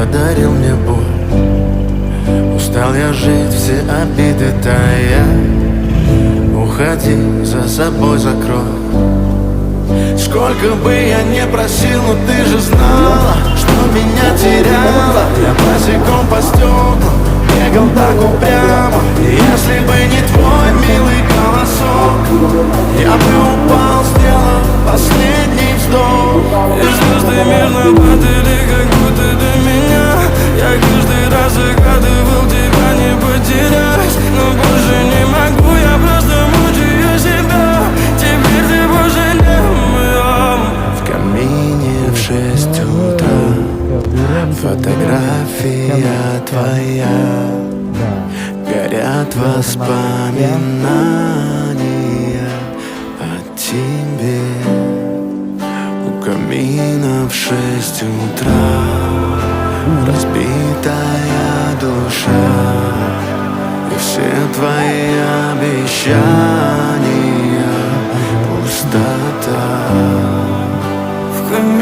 подарил мне боль. Устал я жить, все обиды тая. Уходи, за собой закрой. Сколько бы я не просил, но ты же знала, что меня теряла. Я босиком по стеклам бегал так упрямо. И если бы не твой милый голосок, я бы упал, сделал последний вздох. И звезды мирно падали, как будто до меня. Я каждый раз загадывал тебя не потерять, но больше не могу, я просто мучаю себя. Теперь ты больше не моя. В камине в 6 утра фотография твоя. Горят воспоминания о тебе. У камина в 6 утра разбитая душа. И все твои обещания пустота. В камине